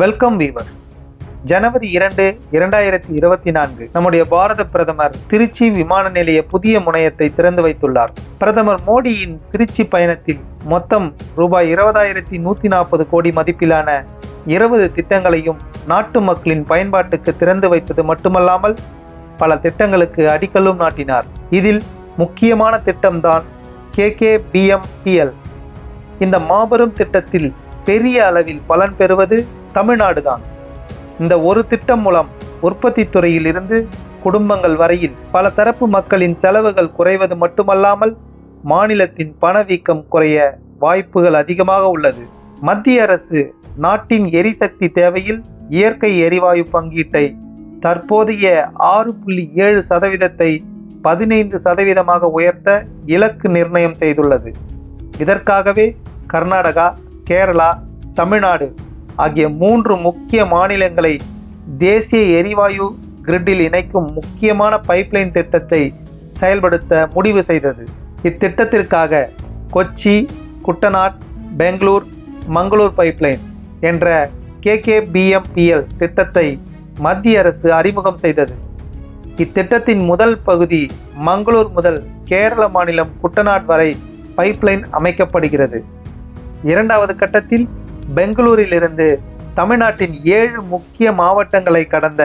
Welcome viewers. ஜனவரி 2, 2024 நம்முடைய பாரத பிரதமர் திருச்சி விமான நிலைய புதிய முனையத்தை திறந்து வைத்துள்ளார். பிரதமர் மோடியின் திருச்சி பயணத்தில் மொத்தம் ரூபாய் 20,140 கோடி மதிப்பிலான 20 திட்டங்களையும் நாட்டு மக்களின் பயன்பாட்டுக்கு திறந்து வைத்தது மட்டுமல்லாமல் பல திட்டங்களுக்கு அடிக்கல்லும் நாட்டினார். இதில் முக்கியமான திட்டம்தான் KKBMPL. இந்த மாபெரும் திட்டத்தில் பெரிய அளவில் பலன் பெறுவது தமிழ்நாடு தான். இந்த ஒரு திட்டம் மூலம் உற்பத்தி துறையில் இருந்து குடும்பங்கள் வரையில் பல தரப்பு மக்களின் செலவுகள் குறைவது மட்டுமல்லாமல் மாநிலத்தின் பணவீக்கம் குறைய வாய்ப்புகள் அதிகமாக உள்ளது. மத்திய அரசு நாட்டின் எரிசக்தி தேவையில் இயற்கை எரிவாயு பங்கீட்டை தற்போதைய 6.7% 15% உயர்த்த இலக்கு நிர்ணயம் செய்துள்ளது. இதற்காகவே கர்நாடகா, கேரளா, தமிழ்நாடு ஆகிய 3 முக்கிய மாநிலங்களை தேசிய எரிவாயு கிரிட்டில் இணைக்கும் முக்கியமான பைப்லைன் திட்டத்தை செயல்படுத்த முடிவு செய்தது. இத்திட்டத்திற்காக கொச்சி, குட்டநாட், பெங்களூர், மங்களூர் பைப்லைன் என்ற KKBMPL திட்டத்தை மத்திய அரசு அறிமுகம் செய்தது. இத்திட்டத்தின் முதல் பகுதி மங்களூர் முதல் கேரள மாநிலம் குட்டநாட் வரை பைப்லைன் அமைக்கப்படுகிறது. இரண்டாவது கட்டத்தில் பெங்களூரிலிருந்து தமிழ்நாட்டின் 7 முக்கிய மாவட்டங்களை கடந்த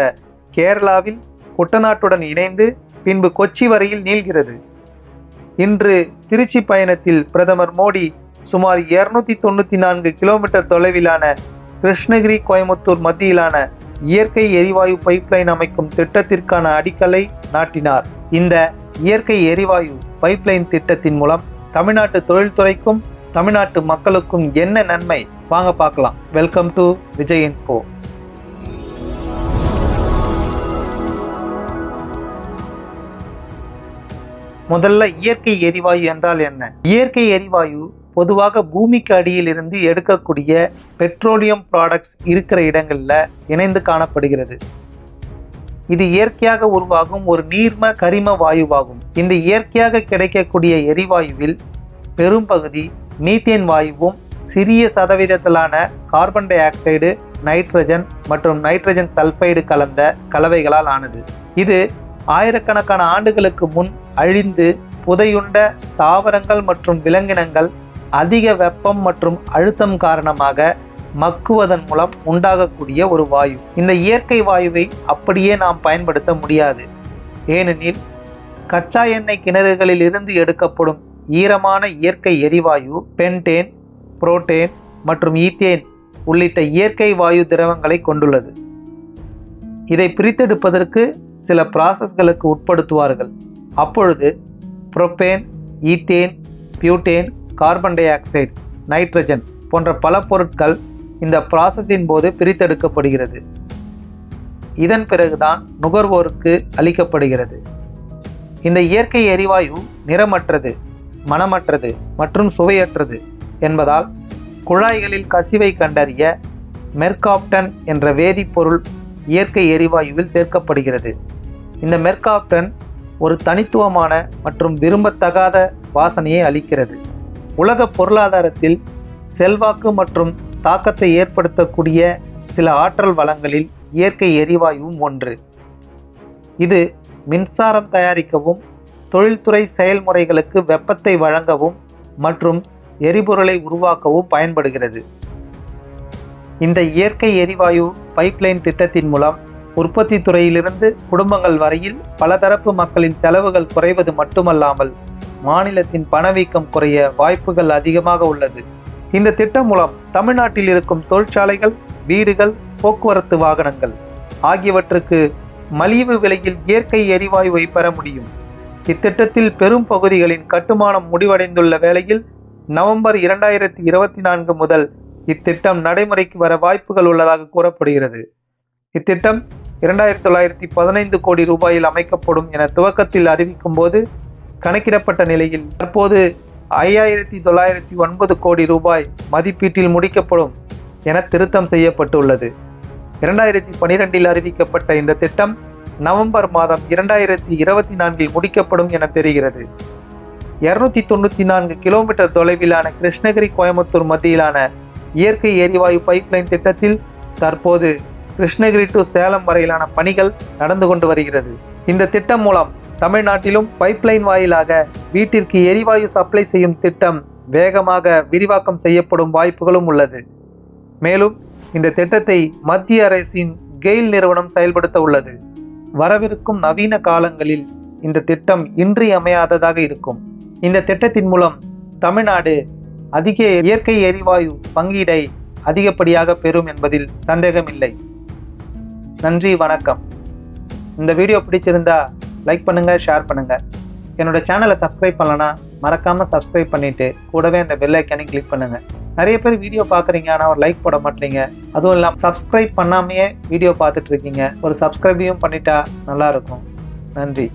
கேரளாவில் குட்டநாட்டுடன் இணைந்து பின்பு கொச்சி வரையில் நீள்கிறது. இன்று திருச்சி பயணத்தில் பிரதமர் மோடி சுமார் 294 கிலோமீட்டர் தொலைவிலான கிருஷ்ணகிரி கோயமுத்தூர் மத்தியிலான இயற்கை எரிவாயு பைப்லைன் அமைக்கும் திட்டத்திற்கான அடிக்கலை நாட்டினார். இந்த இயற்கை எரிவாயு பைப்லைன் திட்டத்தின் மூலம் தமிழ்நாட்டு தொழில்துறைக்கும் தமிழ்நாட்டு மக்களுக்கும் என்ன நன்மை, வாங்க பார்க்கலாம். Welcome to Vijay info. முதல்ல இயற்கை எரிவாயு என்றால் என்ன? இயற்கை எரிவாயு பொதுவாக பூமிக்கு அடியில் இருந்து எடுக்கக்கூடிய பெட்ரோலியம் ப்ராடக்ட்ஸ் இருக்கிற இடங்கள்ல இணைந்து காணப்படுகிறது. இது இயற்கையாக உருவாகும் ஒரு நீர்ம கரிம வாயுவாகும். இந்த இயற்கையாக கிடைக்கக்கூடிய எரிவாயுவில் பெரும்பகுதி மீத்தேன் வாயுவும் சிறிய சதவீதத்திலான கார்பன் டை ஆக்சைடு, நைட்ரஜன் மற்றும் நைட்ரஜன் சல்பைடு கலந்த கலவைகளால் ஆனது. இது ஆயிரக்கணக்கான ஆண்டுகளுக்கு முன் அழிந்து புதையுண்ட தாவரங்கள் மற்றும் விலங்கினங்கள் அதிக வெப்பம் மற்றும் அழுத்தம் காரணமாக மக்குவதன் மூலம் உண்டாகக்கூடிய ஒரு வாயு. இந்த இயற்கை வாயுவை அப்படியே நாம் பயன்படுத்த முடியாது. ஏனெனில் கச்சா எண்ணெய் கிணறுகளில் இருந்து எடுக்கப்படும் ஈரமான இயற்கை எரிவாயு பென்டேன், புரோட்டேன் மற்றும் ஈத்தேன் உள்ளிட்ட இயற்கை வாயு திரவங்களை கொண்டுள்ளது. இதை பிரித்தெடுப்பதற்கு சில ப்ராசஸ்களுக்கு உட்படுத்துவார்கள். அப்பொழுது propane, ethane, butane, carbon di oxide, nitrogen போன்ற பல பொருட்கள் இந்த ப்ராசஸின் போது பிரித்தெடுக்கப்படுகிறது. இதன் பிறகுதான் நுகர்வோருக்கு அளிக்கப்படுகிறது. இந்த இயற்கை எரிவாயு நிறமற்றது, மணமற்றது மற்றும் சுவையற்றது என்பதால் குழாய்களில் கசிவை கண்டறிய மெர்காப்டன் என்ற வேதிப்பொருள் இயற்கை எரிவாயுவில் சேர்க்கப்படுகிறது. இந்த மெர்காப்டன் ஒரு தனித்துவமான மற்றும் விரும்பத்தகாத வாசனையை அளிக்கிறது. உலக பொருளாதாரத்தில் செல்வாக்கு மற்றும் தாக்கத்தை ஏற்படுத்தக்கூடிய சில ஆற்றல் வளங்களில் இயற்கை எரிவாயுவும் ஒன்று. இது மின்சாரம் தயாரிக்கவும், தொழில்துறை செயல்முறைகளுக்கு வெப்பத்தை வழங்கவும் மற்றும் எரிபொருளை உருவாக்கவும் பயன்படுகிறது. இந்த இயற்கை எரிவாயு பைப்லைன் திட்டத்தின் மூலம் உற்பத்தி துறையிலிருந்து குடும்பங்கள் வரையில் பலதரப்பு மக்களின் செலவுகள் குறைவது மட்டுமல்லாமல் மாநிலத்தின் பணவீக்கம் குறைய வாய்ப்புகள் அதிகமாக உள்ளது. இந்த திட்டம் மூலம் தமிழ்நாட்டில் இருக்கும் தொழிற்சாலைகள், வீடுகள், போக்குவரத்து வாகனங்கள் ஆகியவற்றுக்கு மலிவு விலையில் இயற்கை எரிவாயுவை பெற முடியும். இத்திட்டத்தில் பெரும் பகுதிகளின் கட்டுமானம் முடிவடைந்துள்ள வேளையில் நவம்பர் 2024 முதல் இத்திட்டம் நடைமுறைக்கு வர வாய்ப்புகள் உள்ளதாக கூறப்படுகிறது. இத்திட்டம் 2,915 கோடி ரூபாயில் அமைக்கப்படும் என துவக்கத்தில் அறிவிக்கும் போது கணக்கிடப்பட்ட நிலையில் தற்போது 5,909 கோடி ரூபாய் மதிப்பீட்டில் முடிக்கப்படும் என திருத்தம் செய்யப்பட்டுள்ளது. 2012 அறிவிக்கப்பட்ட இந்த திட்டம் நவம்பர் மாதம் 2024 முடிக்கப்படும் என தெரிகிறது. 294 கிலோமீட்டர் தொலைவிலான கிருஷ்ணகிரி கோயமுத்தூர் மத்தியிலான இயற்கை எரிவாயு பைப்லைன் திட்டத்தில் தற்போது கிருஷ்ணகிரி டு சேலம் வரையிலான பணிகள் நடந்து கொண்டு வருகிறது. இந்த திட்டம் மூலம் தமிழ்நாட்டிலும் பைப்லைன் வாயிலாக வீட்டிற்கு எரிவாயு சப்ளை செய்யும் திட்டம் வேகமாக விரிவாக்கம் செய்யப்படும் வாய்ப்புகளும் உள்ளது. மேலும் இந்த திட்டத்தை மத்திய அரசின் கெயில் நிறுவனம் செயல்படுத்த உள்ளது. வரவிருக்கும் நவீன காலங்களில் இந்த திட்டம் இன்றியமையாததாக இருக்கும். இந்த திட்டத்தின் மூலம் தமிழ்நாடு அதிக இயற்கை எரிவாயு பங்கீடை அதிகப்படியாக பெறும் என்பதில் சந்தேகமில்லை. நன்றி, வணக்கம். இந்த வீடியோ பிடிச்சிருந்தா லைக் பண்ணுங்க, ஷேர் பண்ணுங்க. என்னோட சேனலை சப்ஸ்கிரைப் பண்ணலன்னா மறக்காம சப்ஸ்கிரைப் பண்ணிட்டு கூடவே அந்த பெல் ஐக்கானையும் கிளிக் பண்ணுங்க. நிறைய பேர் வீடியோ பார்க்குறீங்க, ஆனால் ஒரு லைக் போட மாட்டீங்க. அதுவும் இல்லாமல் சப்ஸ்கிரைப் பண்ணாமையே வீடியோ பார்த்துட்டு இருக்கீங்க. ஒரு சப்ஸ்கிரைபையும் பண்ணிட்டா நல்லா இருக்கும். நன்றி.